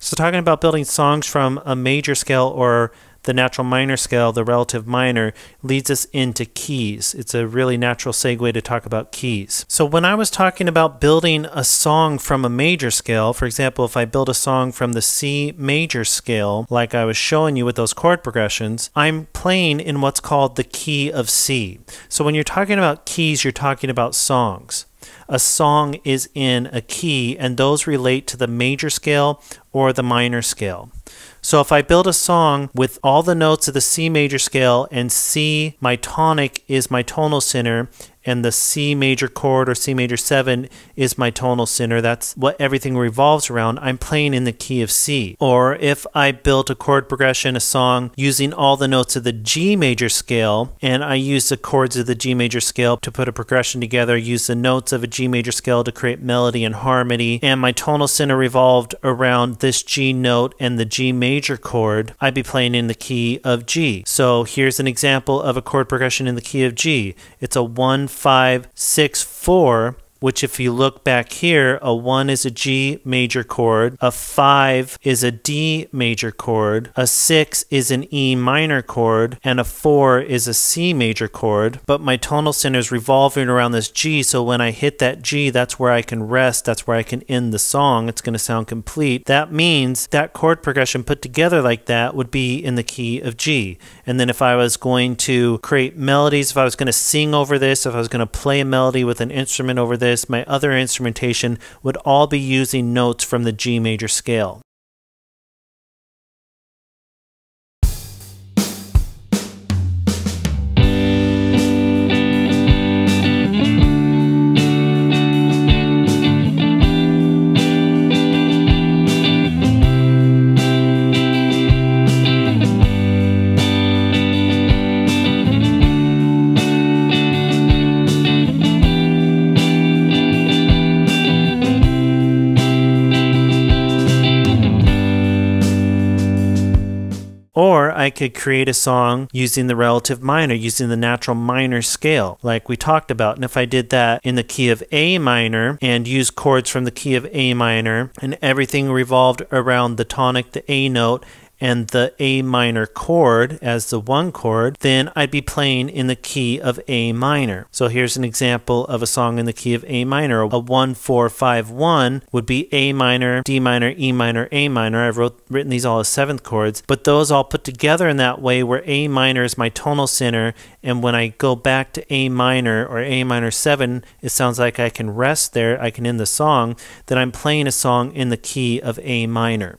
So talking about building songs from a major scale or the natural minor scale, the relative minor, leads us into keys. It's a really natural segue to talk about keys. So when I was talking about building a song from a major scale, for example, if I build a song from the C major scale, like I was showing you with those chord progressions, I'm playing in what's called the key of C. So when you're talking about keys, you're talking about songs. A song is in a key, and those relate to the major scale or the minor scale. So if I build a song with all the notes of the C major scale and C, my tonic, is my tonal center, and the C major chord or C major 7 is my tonal center, that's what everything revolves around, I'm playing in the key of C. Or if I built a chord progression, a song, using all the notes of the G major scale, and I use the chords of the G major scale to put a progression together, use the notes of a G major scale to create melody and harmony, and my tonal center revolved around this G note and the G major chord, I'd be playing in the key of G. So here's an example of a chord progression in the key of G. It's a 1, 5, 6, 4, which if you look back here, a 1 is a G major chord, a 5 is a D major chord, a 6 is an E minor chord, and a 4 is a C major chord. But my tonal center is revolving around this G, so when I hit that G, that's where I can rest, that's where I can end the song. It's going to sound complete. That means that chord progression put together like that would be in the key of G. And then if I was going to create melodies, if I was going to sing over this, if I was going to play a melody with an instrument over this, my other instrumentation would all be using notes from the G major scale. Or I could create a song using the relative minor, using the natural minor scale, like we talked about. And if I did that in the key of A minor and used chords from the key of A minor, and everything revolved around the tonic, the A note, and the A minor chord as the one chord, then I'd be playing in the key of A minor. So here's an example of a song in the key of A minor. A 1, 4, 5, 1 would be A minor, D minor, E minor, A minor. I've written these all as seventh chords, but those all put together in that way where A minor is my tonal center, and when I go back to A minor or A minor 7, it sounds like I can rest there, I can end the song, then I'm playing a song in the key of A minor.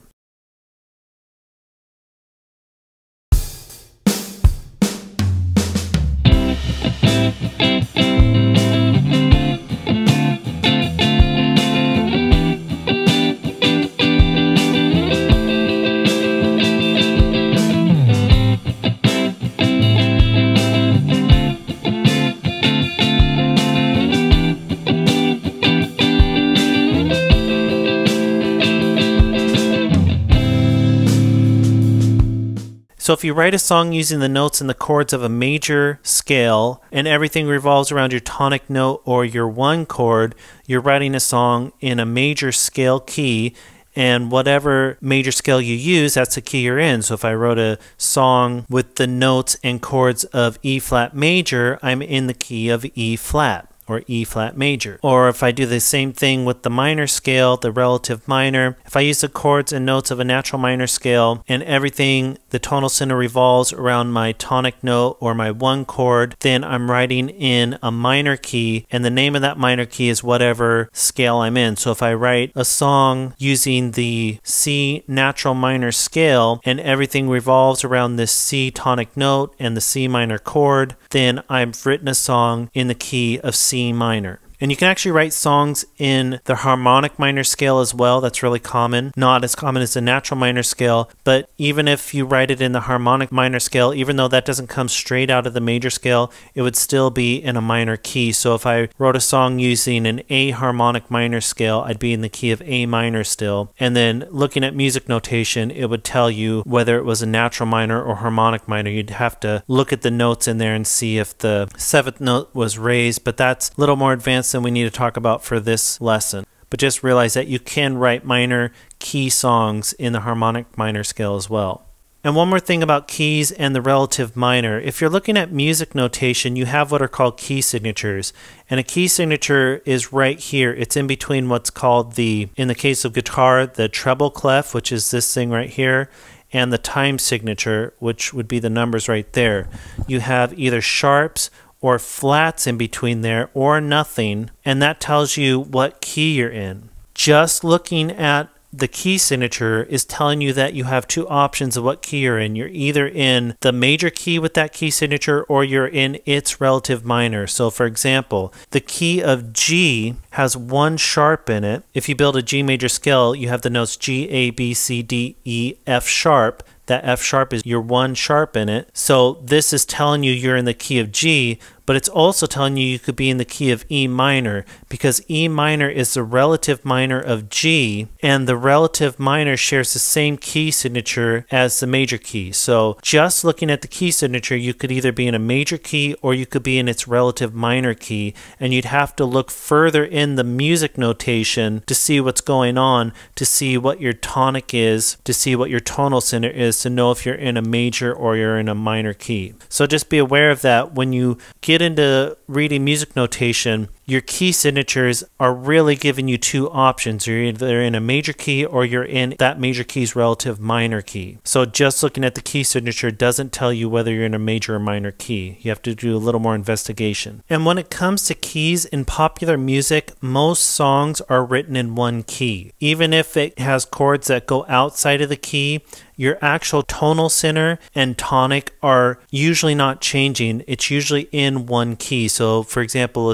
So if you write a song using the notes and the chords of a major scale and everything revolves around your tonic note or your one chord, you're writing a song in a major scale key, and whatever major scale you use, that's the key you're in. So if I wrote a song with the notes and chords of E flat major, I'm in the key of E flat, or E flat major. Or if I do the same thing with the minor scale, the relative minor, if I use the chords and notes of a natural minor scale and everything, the tonal center revolves around my tonic note or my one chord, then I'm writing in a minor key, and the name of that minor key is whatever scale I'm in. So if I write a song using the C natural minor scale and everything revolves around this C tonic note and the C minor chord, then I've written a song in the key of C minor. And you can actually write songs in the harmonic minor scale as well. That's really common. Not as common as the natural minor scale, but even if you write it in the harmonic minor scale, even though that doesn't come straight out of the major scale, it would still be in a minor key. So if I wrote a song using an A harmonic minor scale, I'd be in the key of A minor still. And then looking at music notation, it would tell you whether it was a natural minor or harmonic minor. You'd have to look at the notes in there and see if the seventh note was raised, but that's a little more advanced than we need to talk about for this lesson. but just realize that you can write minor key songs in the harmonic minor scale as well. And one more thing about keys and the relative minor. If you're looking at music notation, you have what are called key signatures. And a key signature is right here. It's in between what's called in the case of guitar, the treble clef, which is this thing right here, and the time signature, which would be the numbers right there. You have either sharps or flats in between there or nothing, and that tells you what key you're in. Just looking at the key signature is telling you that you have two options of what key you're in. You're either in the major key with that key signature or you're in its relative minor. So for example, the key of G has one sharp in it. If you build a G major scale, you have the notes G, A, B, C, D, E, F sharp. That F sharp is your one sharp in it. So this is telling you you're in the key of G, but it's also telling you you could be in the key of E minor, because E minor is the relative minor of G, and the relative minor shares the same key signature as the major key. So just looking at the key signature, you could either be in a major key or you could be in its relative minor key, and you'd have to look further in the music notation to see what's going on, to see what your tonic is, to see what your tonal center is, to know if you're in a major or you're in a minor key. So just be aware of that when you get into reading music notation. Your key signatures are really giving you two options. You're either in a major key or you're in that major key's relative minor key. So just looking at the key signature doesn't tell you whether you're in a major or minor key. You have to do a little more investigation. And when it comes to keys in popular music, most songs are written in one key. Even if it has chords that go outside of the key, your actual tonal center and tonic are usually not changing. It's usually in one key. So for example,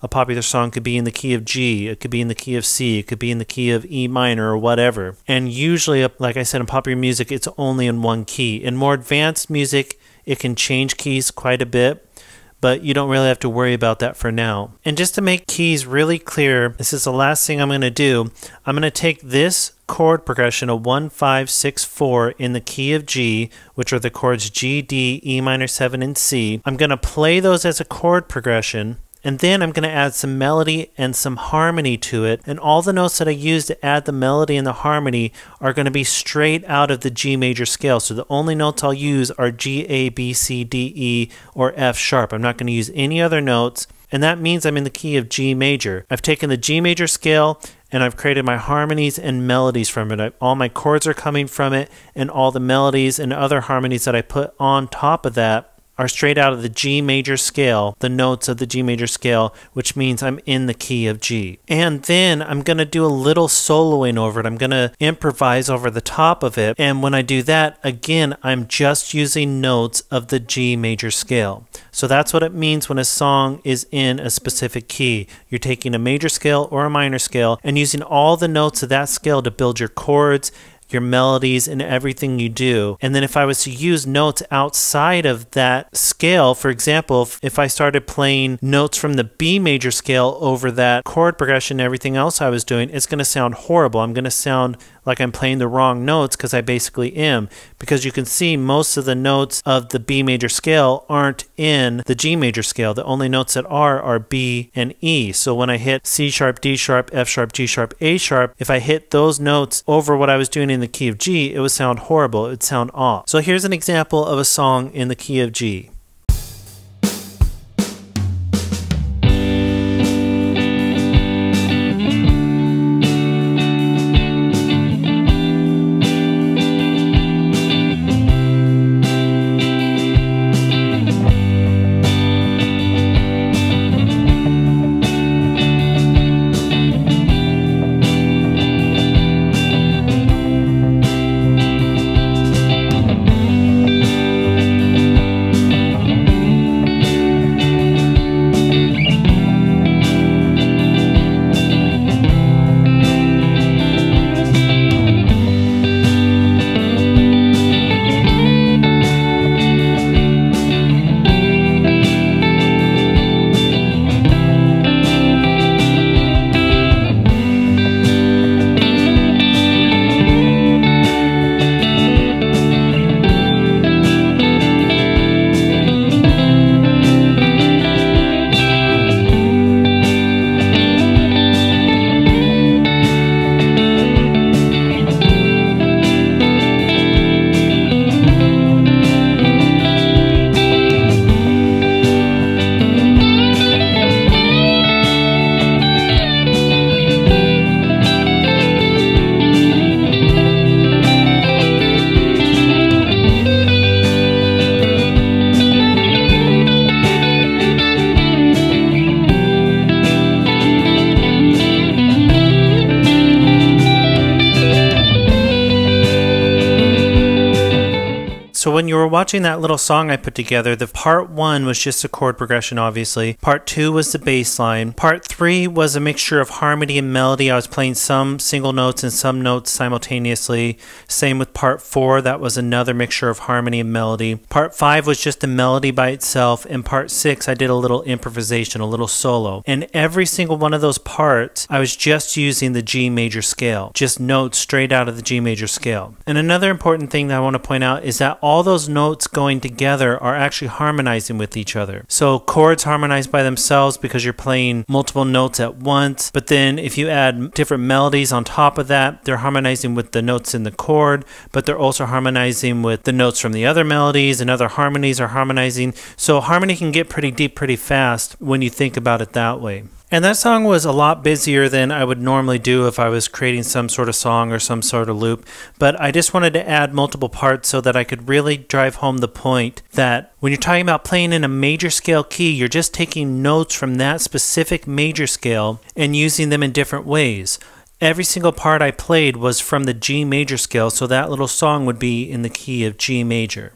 a popular song could be in the key of G, it could be in the key of C, it could be in the key of E minor or whatever. And usually, like I said, in popular music, it's only in one key. In more advanced music, it can change keys quite a bit, but you don't really have to worry about that for now. And just to make keys really clear, this is the last thing I'm going to do. I'm going to take this chord progression of 1, 5, 6, 4 in the key of G, which are the chords G, D, E minor 7, and C. I'm going to play those as a chord progression, and then I'm going to add some melody and some harmony to it. And all the notes that I use to add the melody and the harmony are going to be straight out of the G major scale. So the only notes I'll use are G, A, B, C, D, E, or F sharp. I'm not going to use any other notes. And that means I'm in the key of G major. I've taken the G major scale and I've created my harmonies and melodies from it. All my chords are coming from it, and all the melodies and other harmonies that I put on top of that are straight out of the G major scale, the notes of the G major scale, which means I'm in the key of G. And then I'm going to do a little soloing over it. I'm going to improvise over the top of it. And when I do that, again, I'm just using notes of the G major scale. So that's what it means when a song is in a specific key. You're taking a major scale or a minor scale and using all the notes of that scale to build your chords, your melodies, and everything you do. And then if I was to use notes outside of that scale, for example, if I started playing notes from the B major scale over that chord progression and everything else I was doing, it's going to sound horrible. I'm going to sound like I'm playing the wrong notes, because I basically am. Because you can see most of the notes of the B major scale aren't in the G major scale. The only notes that are B and E. So when I hit C sharp, D sharp, F sharp, G sharp, A sharp, if I hit those notes over what I was doing in the key of G, it would sound horrible. It would sound off. So here's an example of a song in the key of G. So when you were watching that little song I put together, the part 1 was just a chord progression, obviously. Part 2 was the bass line. Part 3 was a mixture of harmony and melody. I was playing some single notes and some notes simultaneously. Same with part 4, that was another mixture of harmony and melody. Part 5 was just the melody by itself, and part 6 I did a little improvisation, a little solo. And every single one of those parts, I was just using the G major scale, just notes straight out of the G major scale. And another important thing that I want to point out is that all those notes going together are actually harmonizing with each other. So chords harmonize by themselves because you're playing multiple notes at once, but then if you add different melodies on top of that, they're harmonizing with the notes in the chord, but they're also harmonizing with the notes from the other melodies, and other harmonies are harmonizing. So harmony can get pretty deep pretty fast when you think about it that way. And that song was a lot busier than I would normally do if I was creating some sort of song or some sort of loop, but I just wanted to add multiple parts so that I could really drive home the point that when you're talking about playing in a major scale key, you're just taking notes from that specific major scale and using them in different ways. Every single part I played was from the G major scale, so that little song would be in the key of G major.